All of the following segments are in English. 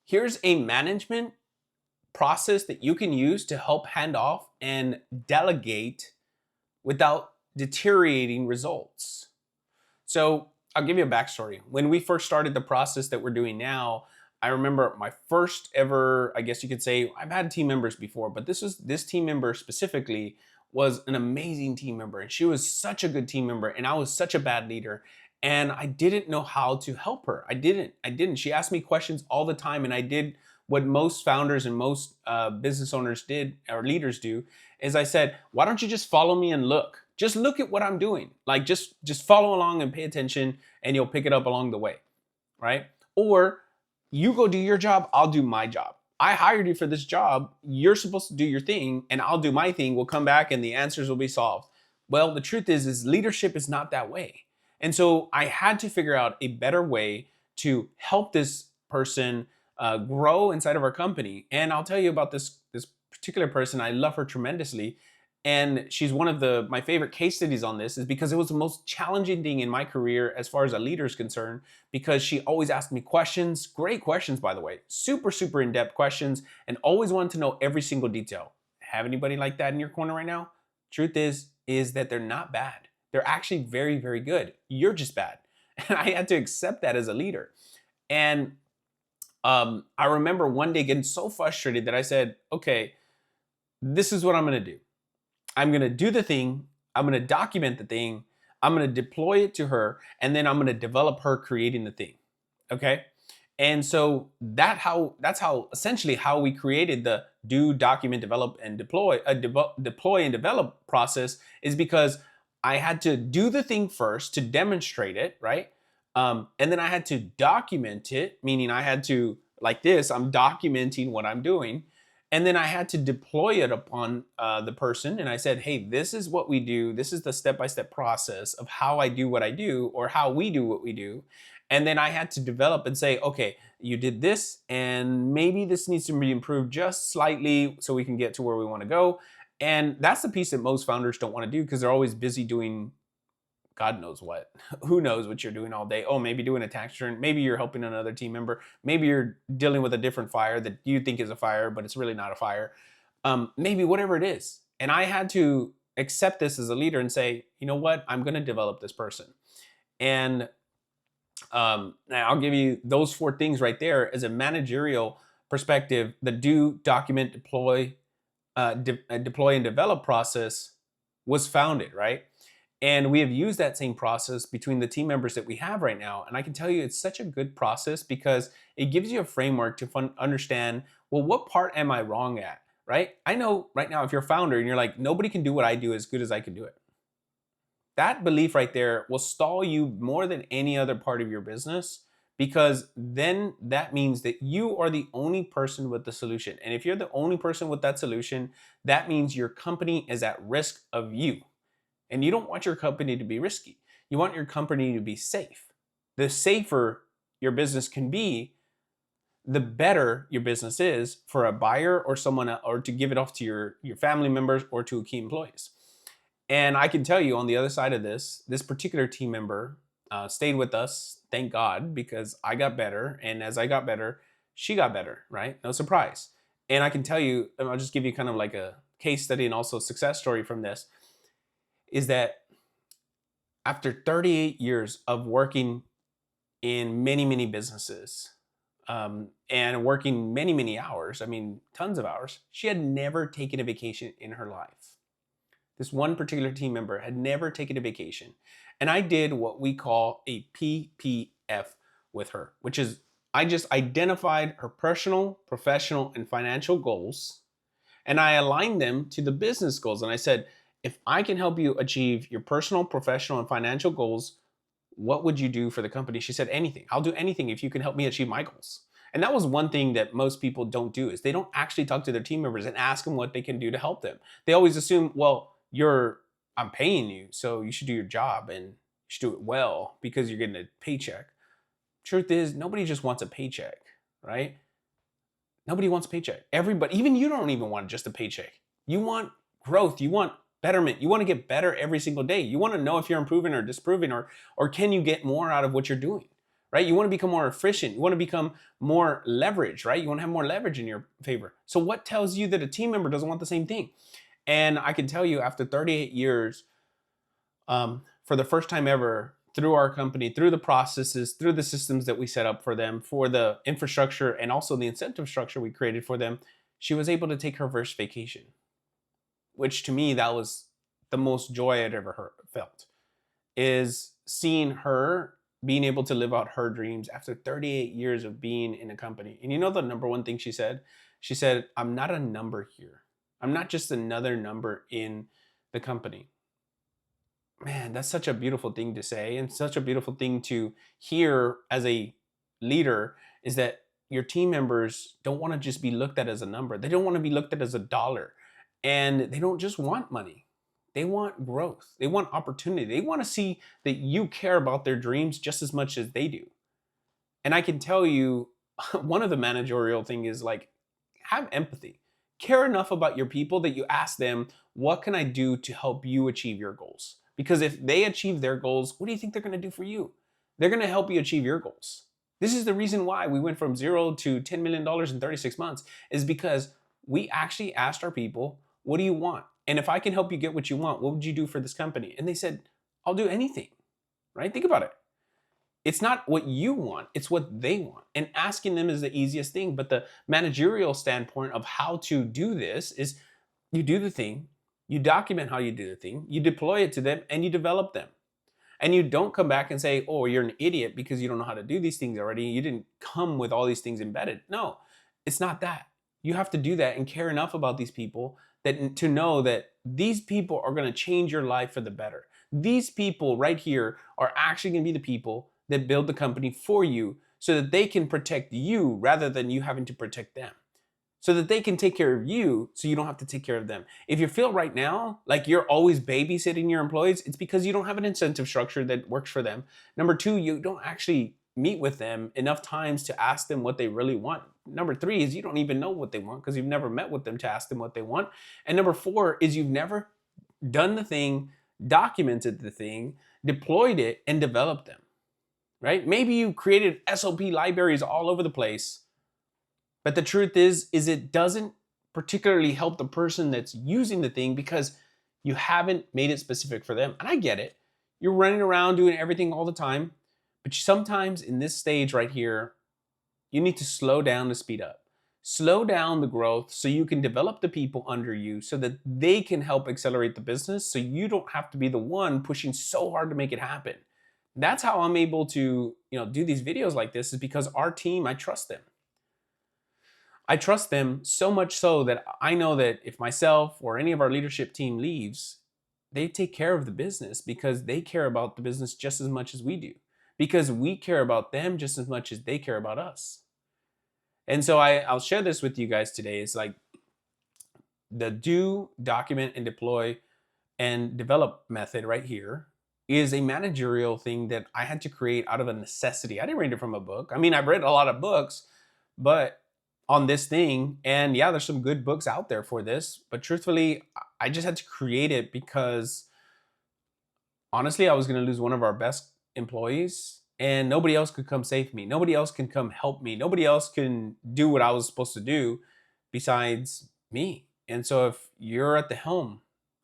Here's a management process that you can use to help hand off and delegate without deteriorating results. So I'll give you a backstory. When we first started the process that we're doing now, I remember my first ever, I guess you could say, I've had team members before, but this team member specifically was an amazing team member. And she was such a good team member. And I was such a bad leader. And I didn't know how to help her. I didn't. She asked me questions all the time. And I did what most founders and most business owners did or leaders do is I said, why don't you just follow me and look? Just look at what I'm doing. Like just follow along and pay attention and you'll pick it up along the way, right? Or you go do your job, I'll do my job. I hired you for this job. You're supposed to do your thing and I'll do my thing. We'll come back and the answers will be solved. Well, the truth is leadership is not that way. And so I had to figure out a better way to help this person grow inside of our company. And I'll tell you about this particular person. I love her tremendously, and she's one of my favorite case studies on this, is because it was the most challenging thing in my career as far as a leader is concerned, because she always asked me questions, great questions by the way, super in-depth questions, and always wanted to know every single detail. Have anybody like that in your corner right now? Truth is that they're not bad. They're actually very good. You're just bad. And I had to accept that as a leader. And I remember one day getting so frustrated that I said, okay, this is what I'm going to do. I'm going to do the thing. I'm going to document the thing. I'm going to deploy it to her. And then I'm going to develop her creating the thing. Okay. And so that's how essentially how we created the do, document, develop, and deploy, deploy and develop process, is because I had to do the thing first to demonstrate it, right? And then I had to document it, meaning I had to, like this, I'm documenting what I'm doing. And then I had to deploy it upon the person. And I said, hey, this is what we do. This is the step-by-step process of how I do what I do, or how we do what we do. And then I had to develop and say, okay, you did this, and maybe this needs to be improved just slightly so we can get to where we want to go. And that's the piece that most founders don't want to do, because they're always busy doing God knows what. Who knows what you're doing all day? Oh, maybe doing a tax return. Maybe you're helping another team member. Maybe you're dealing with a different fire that you think is a fire, but it's really not a fire. Maybe whatever it is. And I had to accept this as a leader and say, you know what? I'm going to develop this person. And now I'll give you those four things right there as a managerial perspective. The do, document, deploy, deploy and develop process was founded, right? And we have used that same process between the team members that we have right now. And I can tell you it's such a good process because it gives you a framework to understand, well, what part am I wrong at, right? I know right now if you're a founder and you're like, nobody can do what I do as good as I can do it. That belief right there will stall you more than any other part of your business, because then that means that you are the only person with the solution. And if you're the only person with that solution, that means your company is at risk of you. And you don't want your company to be risky. You want your company to be safe. The safer your business can be, the better your business is for a buyer or someone, or to give it off to your family members or to key employees. And I can tell you on the other side of this particular team member stayed with us, thank God, because I got better. And as I got better, she got better, right? No surprise. And I can tell you, and I'll just give you kind of like a case study and also a success story from this, is that after 38 years of working in many businesses and working many hours, I mean, tons of hours, she had never taken a vacation in her life. This one particular team member had never taken a vacation. And I did what we call a PPF with her, which is I just identified her personal, professional, and financial goals, and I aligned them to the business goals. And I said, if I can help you achieve your personal, professional, and financial goals, what would you do for the company? She said, anything. I'll do anything if you can help me achieve my goals. And that was one thing that most people don't do, is they don't actually talk to their team members and ask them what they can do to help them. They always assume, well, I'm paying you, so you should do your job and you should do it well because you're getting a paycheck. Truth is, nobody just wants a paycheck, right? Nobody wants a paycheck. Everybody, even you don't even want just a paycheck. You want growth. You want betterment. You want to get better every single day. You want to know if you're improving or disproving, or can you get more out of what you're doing, right? You want to become more efficient. You want to become more leverage, right? You want to have more leverage in your favor. So what tells you that a team member doesn't want the same thing? And I can tell you, after 38 years, for the first time ever, through our company, through the processes, through the systems that we set up for them, for the infrastructure, and also the incentive structure we created for them, she was able to take her first vacation, which to me, that was the most joy I'd ever felt, is seeing her being able to live out her dreams after 38 years of being in a company. And you know the number one thing she said? She said, I'm not a number here. I'm not just another number in the company. Man, that's such a beautiful thing to say, and such a beautiful thing to hear as a leader, is that your team members don't want to just be looked at as a number. They don't want to be looked at as a dollar. And they don't just want money. They want growth. They want opportunity. They want to see that you care about their dreams just as much as they do. And I can tell you, one of the managerial thing is like, have empathy. Care enough about your people that you ask them, what can I do to help you achieve your goals? Because if they achieve their goals, what do you think they're going to do for you? They're going to help you achieve your goals. This is the reason why we went from $0 to $10 million in 36 months, is because we actually asked our people, what do you want? And if I can help you get what you want, what would you do for this company? And they said, I'll do anything, right? Think about it. It's not what you want, it's what they want. And asking them is the easiest thing. But the managerial standpoint of how to do this is, you do the thing, you document how you do the thing, you deploy it to them, and you develop them. And you don't come back and say, oh, you're an idiot because you don't know how to do these things already. You didn't come with all these things embedded. No, it's not that. You have to do that and care enough about these people that to know that these people are going to change your life for the better. These people right here are actually going to be the people that build the company for you, so that they can protect you rather than you having to protect them. So that they can take care of you so you don't have to take care of them. If you feel right now like you're always babysitting your employees, it's because you don't have an incentive structure that works for them. Number two, you don't actually meet with them enough times to ask them what they really want. Number three is you don't even know what they want because you've never met with them to ask them what they want. And number four is you've never done the thing, documented the thing, deployed it, and developed them, right? Maybe you created SOP libraries all over the place, but the truth is it doesn't particularly help the person that's using the thing because you haven't made it specific for them. And I get it. You're running around doing everything all the time, but sometimes in this stage right here, you need to slow down to speed up. Slow down the growth so you can develop the people under you so that they can help accelerate the business, so you don't have to be the one pushing so hard to make it happen. That's how I'm able to, do these videos like this, is because our team, I trust them. I trust them so much so that I know that if myself or any of our leadership team leaves, they take care of the business because they care about the business just as much as we do. Because we care about them just as much as they care about us. And so I'll share this with you guys today. It's like the do, document, and deploy and develop method right here is a managerial thing that I had to create out of a necessity. I didn't read it from a book. I mean, I've read a lot of books, but on this thing, and yeah, there's some good books out there for this, but truthfully, I just had to create it because honestly, I was going to lose one of our best employees and nobody else could come save me. Nobody else can come help me. Nobody else can do what I was supposed to do besides me. And so if you're at the helm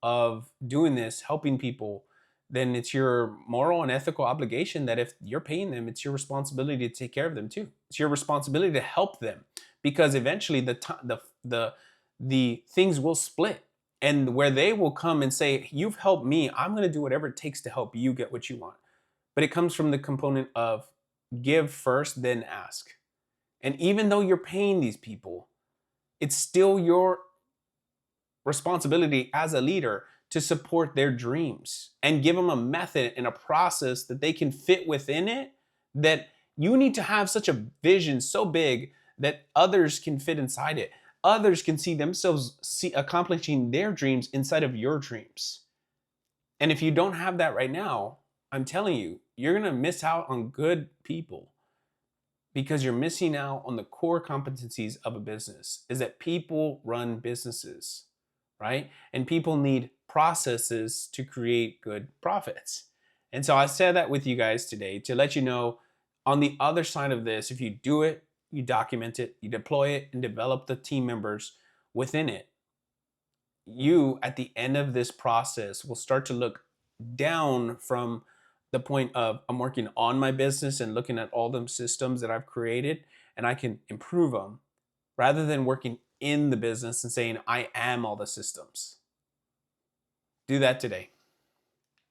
of doing this, helping people, then it's your moral and ethical obligation that if you're paying them, it's your responsibility to take care of them too. It's your responsibility to help them, because eventually the things will split, and where they will come and say, you've helped me, I'm going to do whatever it takes to help you get what you want. But it comes from the component of give first, then ask. And even though you're paying these people, it's still your responsibility as a leader to support their dreams and give them a method and a process that they can fit within it, that you need to have such a vision so big that others can fit inside it. Others can see themselves accomplishing their dreams inside of your dreams. And if you don't have that right now, I'm telling you, you're going to miss out on good people, because you're missing out on the core competencies of a business, is that people run businesses, right? And people need processes to create good profits. And so I said that with you guys today to let you know On the other side of this, if you do it, you document it, you deploy it, and develop the team members within it, you, at the end of this process, will start to look down from the point of I'm working on my business and looking at all the systems that I've created and I can improve them, rather than working in the business and saying I am all the systems. Do that today.